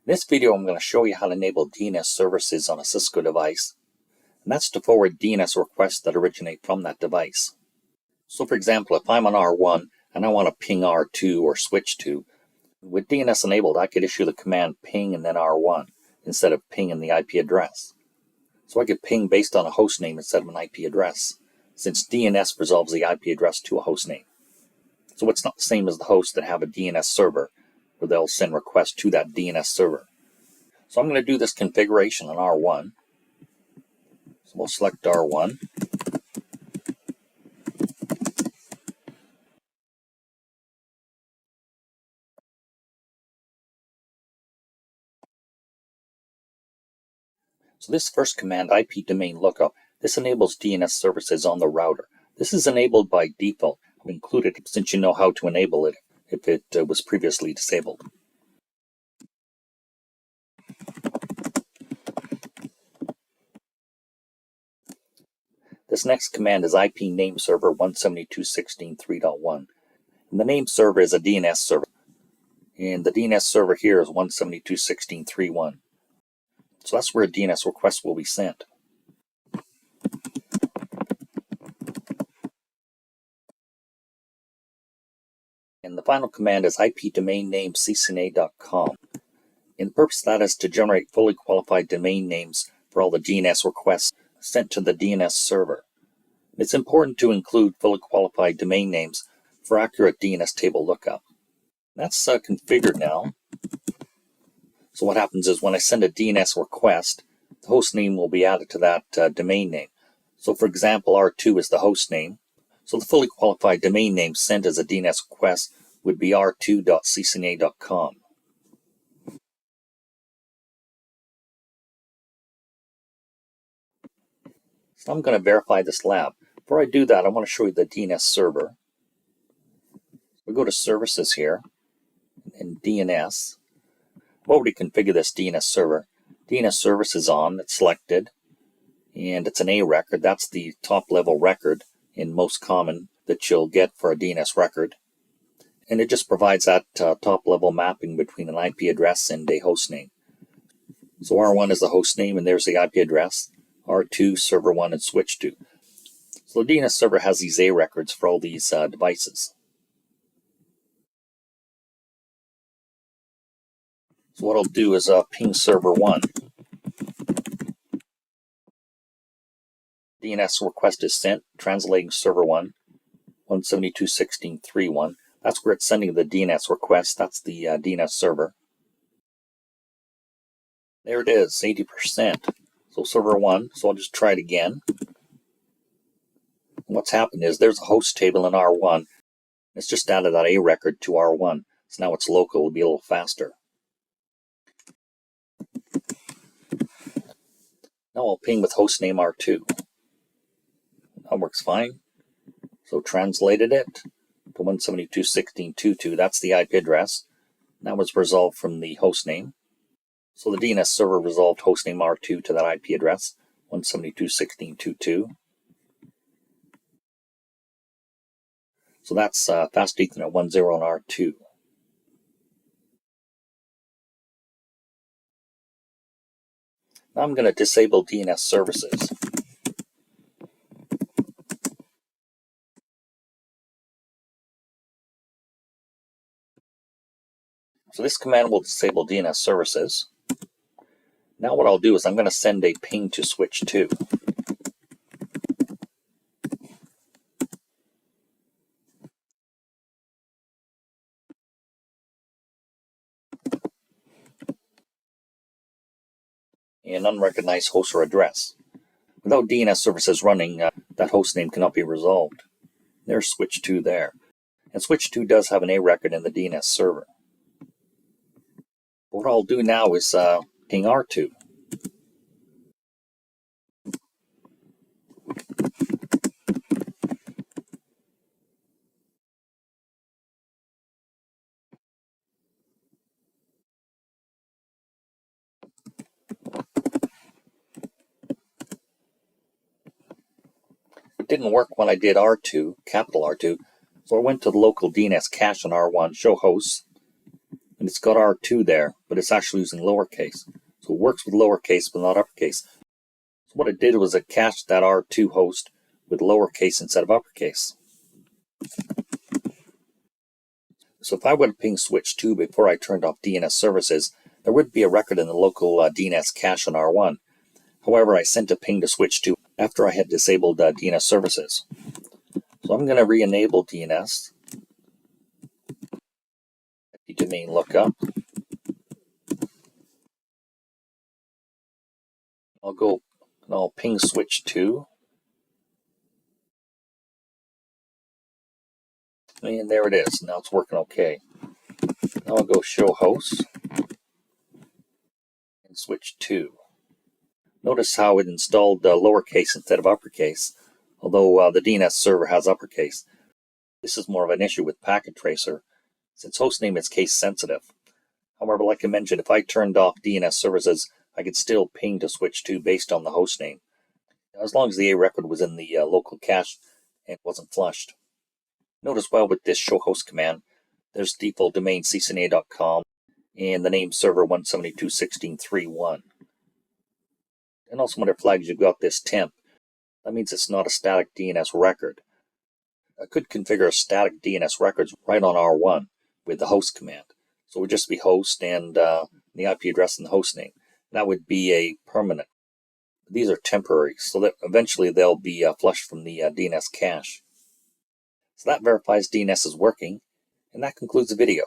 In this video, I'm going to show you how to enable DNS services on a Cisco device, and that's to forward DNS requests that originate from that device. So for example, if I'm on R1 and I want to ping R2 or switch to, with DNS enabled, I could issue the command ping and then R1 instead of ping and the IP address. So I could ping based on a host name instead of an IP address, since DNS resolves the IP address to a host name. So it's not the same as the hosts that have a DNS server, where they'll send requests to that DNS server. So I'm going to do this configuration on R1. So we'll select R1. So this first command, IP domain lookup, this enables DNS services on the router. This is enabled by default. I've included it since you know how to enable it if it was previously disabled. This next command is IP name server 172.16.3.1. And the name server is a DNS server. And the DNS server here is 172.16.3.1. So that's where a DNS request will be sent. And the final command is IP domain name CCNA.com. And the purpose of that is to generate fully qualified domain names for all the DNS requests sent to the DNS server. It's important to include fully qualified domain names for accurate DNS table lookup. That's configured now. So what happens is when I send a DNS request, the host name will be added to that domain name. So for example, R2 is the host name. So the fully qualified domain name sent as a DNS request would be r2.ccna.com. So I'm going to verify this lab. Before I do that, I want to show you the DNS server. We go to Services here, and DNS. I've already configured this DNS server. DNS service is on, it's selected, and it's an A record. That's the top level record and most common that you'll get for a DNS record. And it just provides that top level mapping between an IP address and a host name. So R1 is the host name, and there's the IP address. R2, server 1, and switch 2. So the DNS server has these A records for all these devices. So what I'll do is ping server 1. DNS request is sent, translating server 1, 172.16.3.1. That's where it's sending the DNS request. That's the DNS server. There it is, 80%. So server 1, so I'll just try it again. And what's happened is there's a host table in R1. It's just added that A record to R1. So now it's local, it'll be a little faster. Now I'll ping with hostname R2. That works fine. So translated it to 172.16.2.2. That's the IP address. That was resolved from the hostname. So the DNS server resolved hostname R2 to that IP address, 172.16.2.2. So that's fast Ethernet 1.0 on R2. Now I'm going to disable DNS services. So this command will disable DNS services. Now what I'll do is I'm going to send a ping to switch 2. An unrecognized host or address. Without DNS services running, that host name cannot be resolved. There's switch 2 there. And switch 2 does have an A record in the DNS server. What I'll do now is ping R2. It didn't work when I did R2, capital R2, so I went to the local DNS cache on R1, show hosts, and it's got R2 there, but it's actually using lowercase. So it works with lowercase but not uppercase. So what it did was it cached that R2 host with lowercase instead of uppercase. So if I would have pinged switch 2 before I turned off DNS services, there would be a record in the local DNS cache on R1. However, I sent a ping to switch 2 after I had disabled DNS services. So I'm going to re-enable DNS. Domain lookup. I'll go and I'll ping switch 2. And there it is. Now it's working okay. Now I'll go show hosts and switch 2. Notice how it installed lowercase instead of uppercase, although the DNS server has uppercase. This is more of an issue with Packet Tracer, since hostname is case sensitive. However, like I mentioned, if I turned off DNS services, I could still ping to switch 2 based on the hostname, as long as the A record was in the local cache and wasn't flushed. Notice well with this show host command, there's default domain CCNA.com and the name server 172.16.3.1. And also under flags, you've got this temp. That means it's not a static DNS record. I could configure static DNS records right on R1 with the host command. So it would just be host and the IP address and the host name. That would be a permanent. These are temporary, so that eventually they'll be flushed from the DNS cache. So that verifies DNS is working, and that concludes the video.